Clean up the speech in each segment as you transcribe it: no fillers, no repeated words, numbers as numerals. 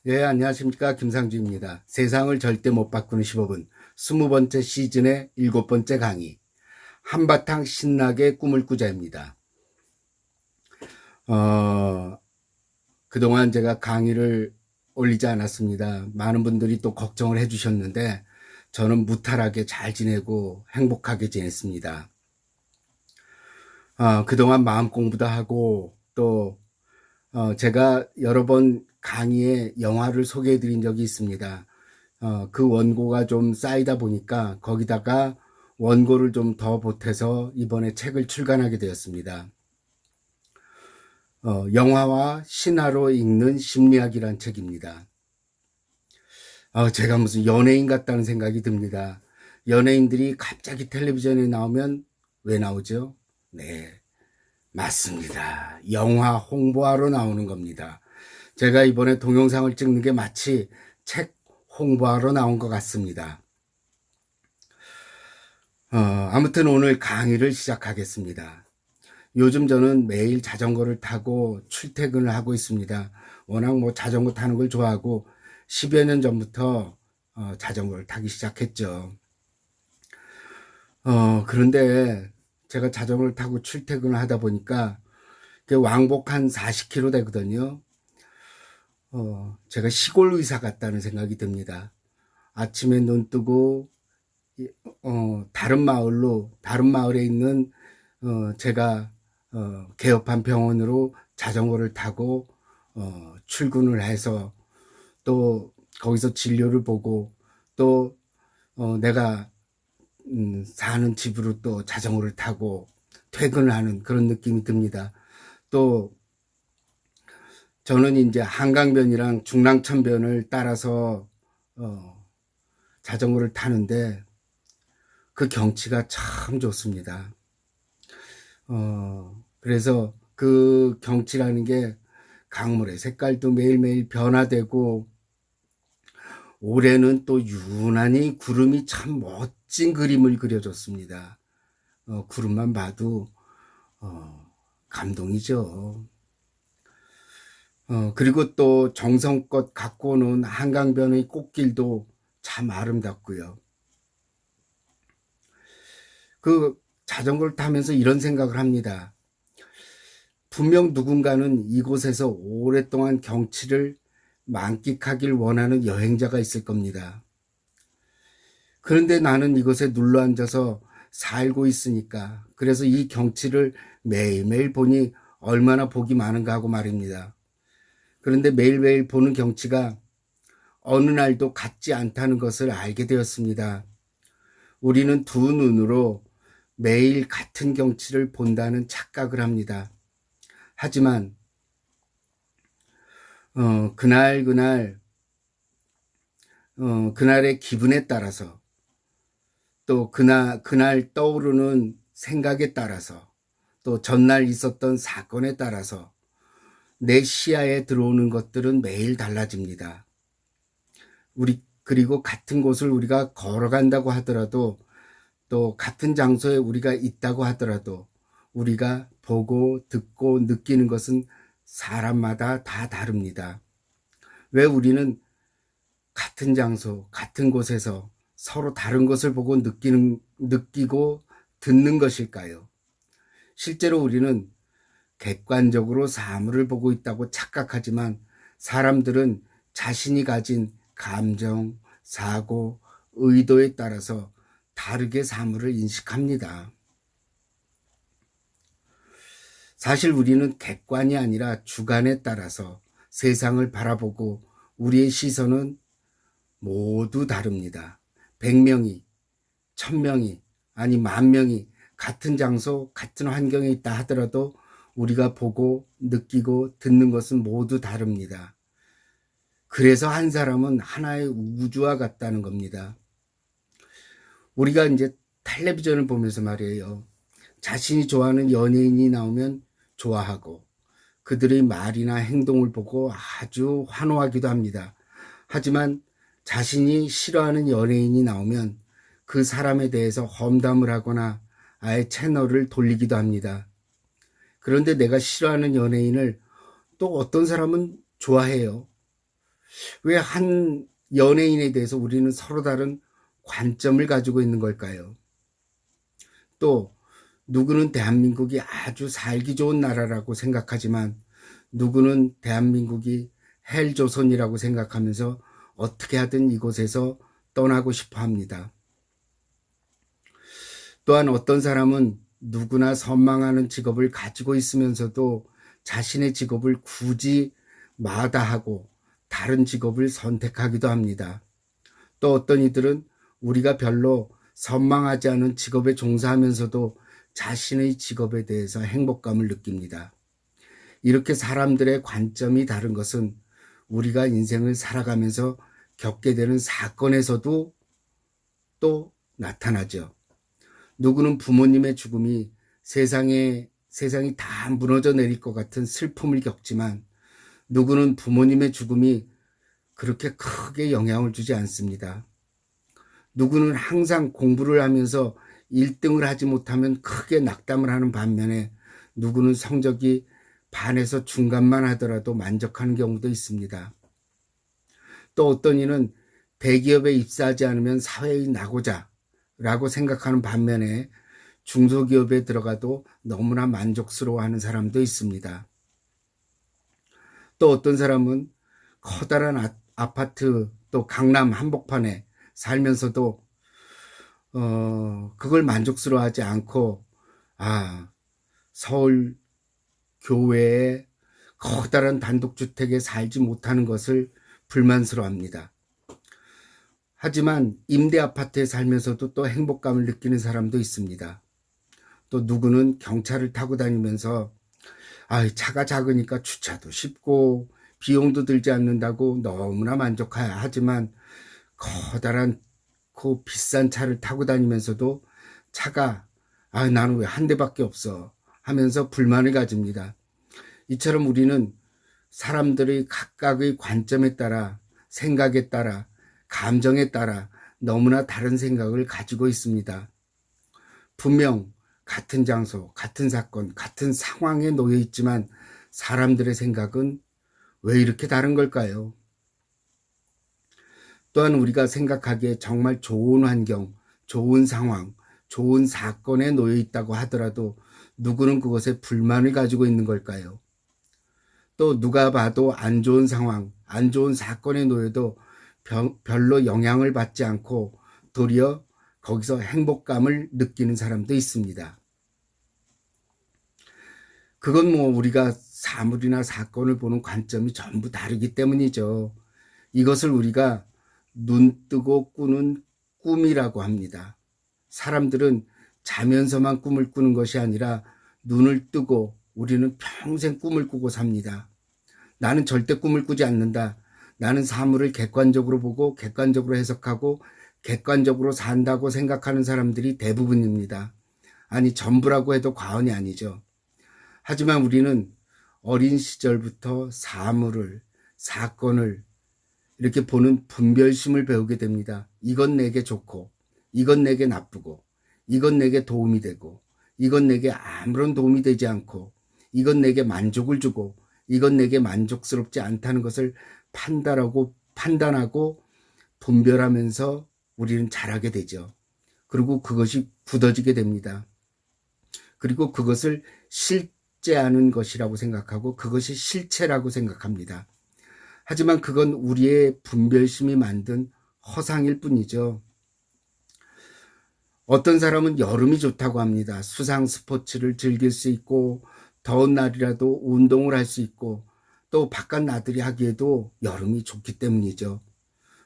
예, 안녕하십니까. 김상주입니다. 세상을 절대 못 바꾸는 15분, 20번째 시즌의 7번째 강의. 한바탕 신나게 꿈을 꾸자입니다. 그동안 제가 강의를 올리지 않았습니다. 많은 분들이 또 걱정을 해주셨는데, 저는 무탈하게 잘 지내고 행복하게 지냈습니다. 그동안 마음 공부도 하고, 또, 제가 여러 번 강의에 영화를 소개해 드린 적이 있습니다. 그 원고가 좀 쌓이다 보니까 거기다가 원고를 좀 더 보태서 이번에 책을 출간하게 되었습니다. 영화와 신화로 읽는 심리학이란 책입니다. 제가 무슨 연예인 같다는 생각이 듭니다. 연예인들이 갑자기 텔레비전에 나오면 왜 나오죠? 네, 맞습니다. 영화 홍보하러 나오는 겁니다. 제가 이번에 동영상을 찍는 게 마치 책 홍보하러 나온 것 같습니다. 아무튼 오늘 강의를 시작하겠습니다. 요즘 저는 매일 자전거를 타고 출퇴근을 하고 있습니다. 워낙 자전거 타는 걸 좋아하고 10여 년 전부터 자전거를 타기 시작했죠. 그런데 제가 자전거를 타고 출퇴근을 하다 보니까 왕복 한 40km 되거든요. 제가 시골 의사 같다는 생각이 듭니다. 아침에 눈 뜨고 다른 마을에 있는 제가 개업한 병원으로 자전거를 타고 출근을 해서 또 거기서 진료를 보고 또 내가 사는 집으로 또 자전거를 타고 퇴근을 하는 그런 느낌이 듭니다. 또 저는 이제 한강변이랑 중랑천변을 따라서 자전거를 타는데 그 경치가 참 좋습니다. 그래서 그 경치라는 게 강물의 색깔도 매일매일 변화되고 올해는 또 유난히 구름이 참 멋진 그림을 그려줬습니다. 구름만 봐도 감동이죠. 그리고 또 정성껏 갖고 놓은 한강변의 꽃길도 참 아름답고요. 그 자전거를 타면서 이런 생각을 합니다. 분명 누군가는 이곳에서 오랫동안 경치를 만끽하길 원하는 여행자가 있을 겁니다. 그런데 나는 이곳에 눌러앉아서 살고 있으니까 그래서 이 경치를 매일매일 보니 얼마나 복이 많은가 하고 말입니다. 그런데 매일매일 보는 경치가 어느 날도 같지 않다는 것을 알게 되었습니다. 우리는 두 눈으로 매일 같은 경치를 본다는 착각을 합니다. 하지만 그날의 기분에 따라서 또 그날 떠오르는 생각에 따라서 또 전날 있었던 사건에 따라서 내 시야에 들어오는 것들은 매일 달라집니다. 그리고 같은 곳을 우리가 걸어간다고 하더라도 또 같은 장소에 우리가 있다고 하더라도 우리가 보고 듣고 느끼는 것은 사람마다 다 다릅니다. 왜 우리는 같은 장소, 같은 곳에서 서로 다른 것을 보고 느끼고 듣는 것일까요? 실제로 우리는 객관적으로 사물을 보고 있다고 착각하지만 사람들은 자신이 가진 감정, 사고, 의도에 따라서 다르게 사물을 인식합니다. 사실 우리는 객관이 아니라 주관에 따라서 세상을 바라보고 우리의 시선은 모두 다릅니다. 100명이, 1000명이, 아니 10,000명이 같은 장소, 같은 환경에 있다 하더라도 우리가 보고 느끼고 듣는 것은 모두 다릅니다. 그래서 한 사람은 하나의 우주와 같다는 겁니다. 우리가 이제 텔레비전을 보면서 말이에요. 자신이 좋아하는 연예인이 나오면 좋아하고 그들의 말이나 행동을 보고 아주 환호하기도 합니다. 하지만 자신이 싫어하는 연예인이 나오면 그 사람에 대해서 험담을 하거나 아예 채널을 돌리기도 합니다. 그런데 내가 싫어하는 연예인을 또 어떤 사람은 좋아해요. 왜 한 연예인에 대해서 우리는 서로 다른 관점을 가지고 있는 걸까요? 또 누구는 대한민국이 아주 살기 좋은 나라라고 생각하지만 누구는 대한민국이 헬조선이라고 생각하면서 어떻게 하든 이곳에서 떠나고 싶어 합니다. 또한 어떤 사람은 누구나 선망하는 직업을 가지고 있으면서도 자신의 직업을 굳이 마다하고 다른 직업을 선택하기도 합니다. 또 어떤 이들은 우리가 별로 선망하지 않은 직업에 종사하면서도 자신의 직업에 대해서 행복감을 느낍니다. 이렇게 사람들의 관점이 다른 것은 우리가 인생을 살아가면서 겪게 되는 사건에서도 또 나타나죠. 누구는 부모님의 죽음이 세상이 다 무너져 내릴 것 같은 슬픔을 겪지만 누구는 부모님의 죽음이 그렇게 크게 영향을 주지 않습니다. 누구는 항상 공부를 하면서 1등을 하지 못하면 크게 낙담을 하는 반면에 누구는 성적이 반에서 중간만 하더라도 만족하는 경우도 있습니다. 또 어떤 이는 대기업에 입사하지 않으면 사회의 낙오자 라고 생각하는 반면에 중소기업에 들어가도 너무나 만족스러워하는 사람도 있습니다. 또 어떤 사람은 커다란 아파트 또 강남 한복판에 살면서도 그걸 만족스러워하지 않고 서울 교외에 커다란 단독주택에 살지 못하는 것을 불만스러워합니다. 하지만 임대 아파트에 살면서도 또 행복감을 느끼는 사람도 있습니다. 또 누구는 경차를 타고 다니면서 차가 작으니까 주차도 쉽고 비용도 들지 않는다고 너무나 만족하지만 커다란 그 비싼 차를 타고 다니면서도 차가 나는 왜 한 대밖에 없어 하면서 불만을 가집니다. 이처럼 우리는 사람들의 각각의 관점에 따라 생각에 따라 감정에 따라 너무나 다른 생각을 가지고 있습니다. 분명 같은 장소, 같은 사건, 같은 상황에 놓여 있지만 사람들의 생각은 왜 이렇게 다른 걸까요? 또한 우리가 생각하기에 정말 좋은 환경, 좋은 상황, 좋은 사건에 놓여 있다고 하더라도 누구는 그것에 불만을 가지고 있는 걸까요? 또 누가 봐도 안 좋은 상황, 안 좋은 사건에 놓여도 별로 영향을 받지 않고 도리어 거기서 행복감을 느끼는 사람도 있습니다. 그건 우리가 사물이나 사건을 보는 관점이 전부 다르기 때문이죠. 이것을 우리가 눈 뜨고 꾸는 꿈이라고 합니다. 사람들은 자면서만 꿈을 꾸는 것이 아니라 눈을 뜨고 우리는 평생 꿈을 꾸고 삽니다. 나는 절대 꿈을 꾸지 않는다. 나는 사물을 객관적으로 보고 객관적으로 해석하고 객관적으로 산다고 생각하는 사람들이 대부분입니다. 아니, 전부라고 해도 과언이 아니죠. 하지만 우리는 어린 시절부터 사물을, 사건을 이렇게 보는 분별심을 배우게 됩니다. 이건 내게 좋고, 이건 내게 나쁘고, 이건 내게 도움이 되고, 이건 내게 아무런 도움이 되지 않고, 이건 내게 만족을 주고, 이건 내게 만족스럽지 않다는 것을 판단하고 분별하면서 우리는 자라게 되죠. 그리고 그것이 굳어지게 됩니다. 그리고 그것을 실제하는 것이라고 생각하고 그것이 실체라고 생각합니다. 하지만 그건 우리의 분별심이 만든 허상일 뿐이죠. 어떤 사람은 여름이 좋다고 합니다. 수상 스포츠를 즐길 수 있고 더운 날이라도 운동을 할 수 있고 또 바깥 나들이 하기에도 여름이 좋기 때문이죠.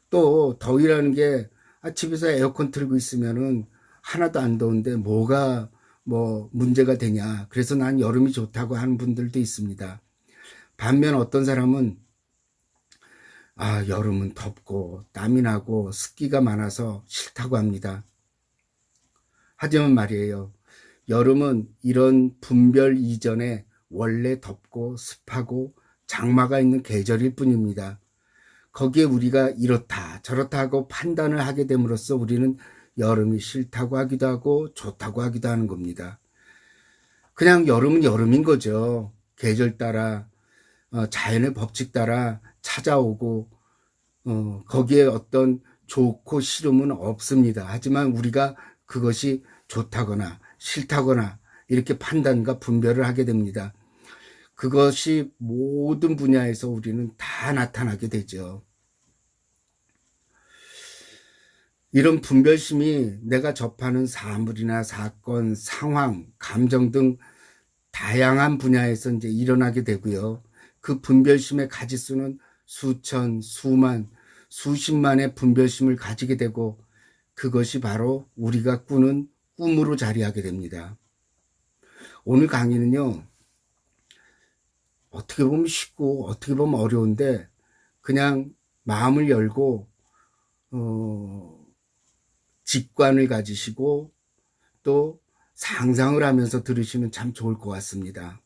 또 더위라는 게 집에서 에어컨 틀고 있으면은 하나도 안 더운데 뭐가 문제가 되냐. 그래서 난 여름이 좋다고 하는 분들도 있습니다. 반면 어떤 사람은 여름은 덥고 땀이 나고 습기가 많아서 싫다고 합니다. 하지만 말이에요. 여름은 이런 분별 이전에 원래 덥고 습하고 장마가 있는 계절일 뿐입니다. 거기에 우리가 이렇다 저렇다 하고 판단을 하게 됨으로써 우리는 여름이 싫다고 하기도 하고 좋다고 하기도 하는 겁니다. 그냥 여름은 여름인 거죠. 계절 따라 자연의 법칙 따라 찾아오고 거기에 어떤 좋고 싫음은 없습니다. 하지만 우리가 그것이 좋다거나 싫다거나 이렇게 판단과 분별을 하게 됩니다. 그것이 모든 분야에서 우리는 다 나타나게 되죠. 이런 분별심이 내가 접하는 사물이나 사건, 상황, 감정 등 다양한 분야에서 이제 일어나게 되고요. 그 분별심의 가지수는 수천, 수만, 수십만의 분별심을 가지게 되고 그것이 바로 우리가 꾸는 꿈으로 자리하게 됩니다. 오늘 강의는요. 어떻게 보면 쉽고 어떻게 보면 어려운데 그냥 마음을 열고 직관을 가지시고 또 상상을 하면서 들으시면 참 좋을 것 같습니다.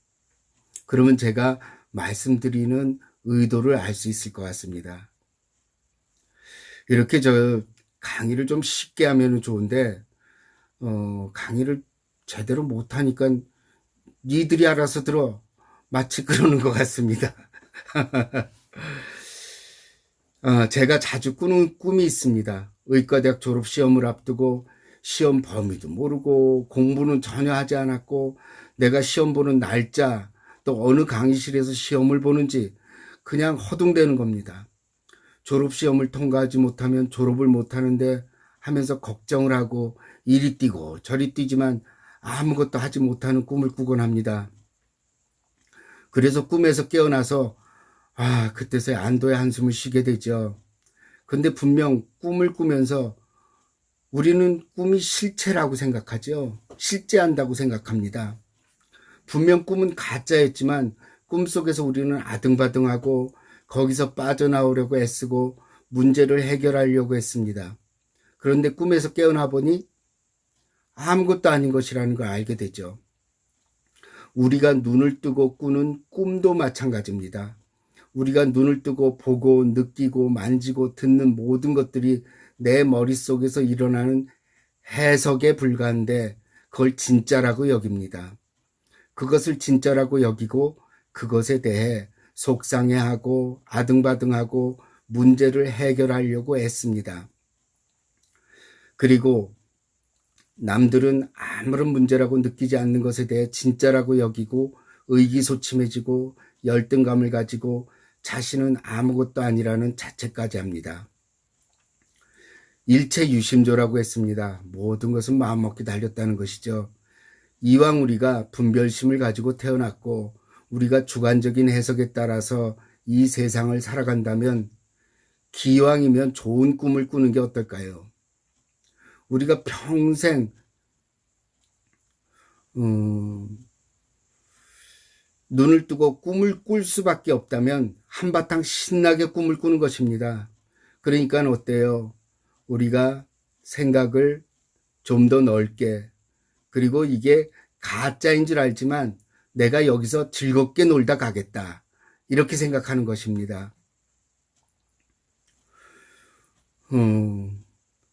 그러면 제가 말씀드리는 의도를 알 수 있을 것 같습니다. 이렇게 저 강의를 좀 쉽게 하면 좋은데 강의를 제대로 못하니까 니들이 알아서 들어 마치 그러는 것 같습니다. 제가 자주 꾸는 꿈이 있습니다. 의과대학 졸업 시험을 앞두고 시험 범위도 모르고 공부는 전혀 하지 않았고 내가 시험 보는 날짜 또 어느 강의실에서 시험을 보는지 그냥 허둥대는 겁니다. 졸업 시험을 통과하지 못하면 졸업을 못하는데 하면서 걱정을 하고 이리 뛰고 저리 뛰지만 아무것도 하지 못하는 꿈을 꾸곤 합니다. 그래서 꿈에서 깨어나서 그때서야 안도의 한숨을 쉬게 되죠. 근데 분명 꿈을 꾸면서 우리는 꿈이 실체라고 생각하죠. 실제한다고 생각합니다. 분명 꿈은 가짜였지만 꿈속에서 우리는 아등바등하고 거기서 빠져나오려고 애쓰고 문제를 해결하려고 했습니다. 그런데 꿈에서 깨어나 보니 아무것도 아닌 것이라는 걸 알게 되죠. 우리가 눈을 뜨고 꾸는 꿈도 마찬가지입니다. 우리가 눈을 뜨고 보고 느끼고 만지고 듣는 모든 것들이 내 머릿속에서 일어나는 해석에 불과한데 그걸 진짜라고 여깁니다. 그것을 진짜라고 여기고 그것에 대해 속상해하고 아등바등하고 문제를 해결하려고 애씁니다. 그리고 남들은 아무런 문제라고 느끼지 않는 것에 대해 진짜라고 여기고 의기소침해지고 열등감을 가지고 자신은 아무것도 아니라는 자책까지 합니다. 일체유심조라고 했습니다. 모든 것은 마음먹기 달렸다는 것이죠. 이왕 우리가 분별심을 가지고 태어났고 우리가 주관적인 해석에 따라서 이 세상을 살아간다면 기왕이면 좋은 꿈을 꾸는 게 어떨까요? 우리가 평생 눈을 뜨고 꿈을 꿀 수밖에 없다면 한바탕 신나게 꿈을 꾸는 것입니다. 그러니까 어때요? 우리가 생각을 좀 더 넓게 그리고 이게 가짜인 줄 알지만 내가 여기서 즐겁게 놀다 가겠다. 이렇게 생각하는 것입니다.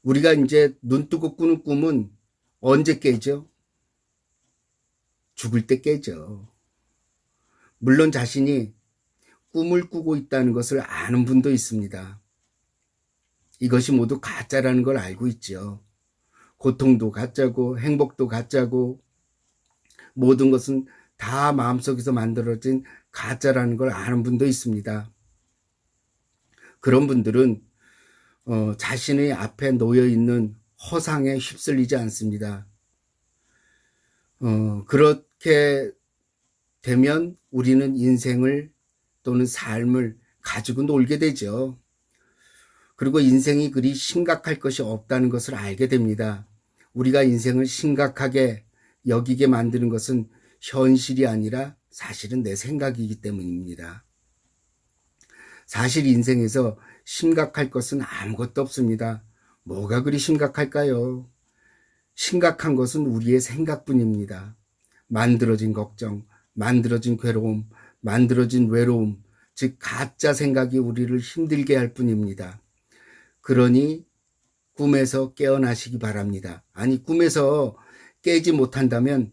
우리가 이제 눈 뜨고 꾸는 꿈은 언제 깨죠? 죽을 때 깨죠. 물론 자신이 꿈을 꾸고 있다는 것을 아는 분도 있습니다. 이것이 모두 가짜라는 걸 알고 있죠. 고통도 가짜고 행복도 가짜고 모든 것은 다 마음속에서 만들어진 가짜라는 걸 아는 분도 있습니다. 그런 분들은 자신의 앞에 놓여있는 허상에 휩쓸리지 않습니다. 그렇게 되면 우리는 인생을 또는 삶을 가지고 놀게 되죠. 그리고 인생이 그리 심각할 것이 없다는 것을 알게 됩니다. 우리가 인생을 심각하게 여기게 만드는 것은 현실이 아니라 사실은 내 생각이기 때문입니다. 사실 인생에서 심각할 것은 아무것도 없습니다. 뭐가 그리 심각할까요? 심각한 것은 우리의 생각뿐입니다. 만들어진 걱정, 만들어진 괴로움, 만들어진 외로움, 즉 가짜 생각이 우리를 힘들게 할 뿐입니다. 그러니 꿈에서 깨어나시기 바랍니다. 아니 꿈에서 깨지 못한다면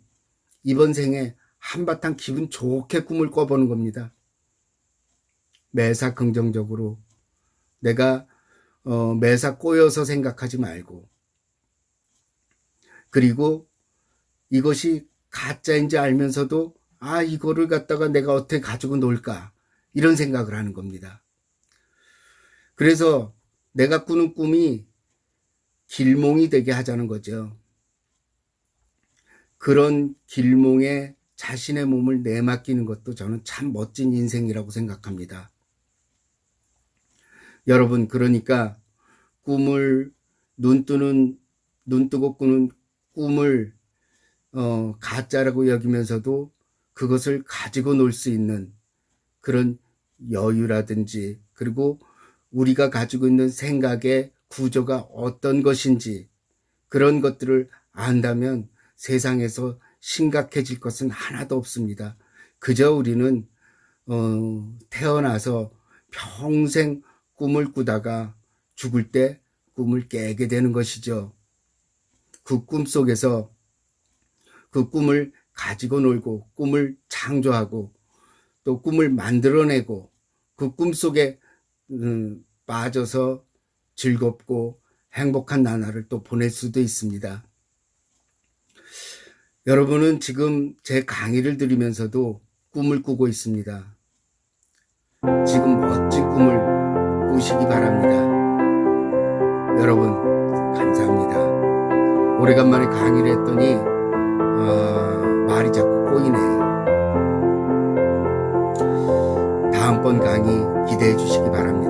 이번 생에 한바탕 기분 좋게 꿈을 꿔보는 겁니다. 매사 긍정적으로 내가 매사 꼬여서 생각하지 말고, 그리고 이것이 가짜인지 알면서도 이거를 갖다가 내가 어떻게 가지고 놀까, 이런 생각을 하는 겁니다. 그래서 내가 꾸는 꿈이 길몽이 되게 하자는 거죠. 그런 길몽에 자신의 몸을 내맡기는 것도 저는 참 멋진 인생이라고 생각합니다. 여러분, 그러니까 꿈을 눈 뜨고 꾸는 꿈을 가짜라고 여기면서도 그것을 가지고 놀 수 있는 그런 여유라든지, 그리고 우리가 가지고 있는 생각의 구조가 어떤 것인지 그런 것들을 안다면 세상에서 심각해질 것은 하나도 없습니다. 그저 우리는 태어나서 평생 꿈을 꾸다가 죽을 때 꿈을 깨게 되는 것이죠. 그 꿈 속에서 그 꿈을 가지고 놀고, 꿈을 창조하고, 또 꿈을 만들어내고, 그 꿈 속에 빠져서 즐겁고 행복한 나날을 또 보낼 수도 있습니다. 여러분은 지금 제 강의를 들으면서도 꿈을 꾸고 있습니다. 지금 멋진 꿈을 꾸시기 바랍니다. 여러분, 감사합니다. 오래간만에 강의를 했더니 말이 자꾸 꼬이네요. 다음번 강의 기대해 주시기 바랍니다.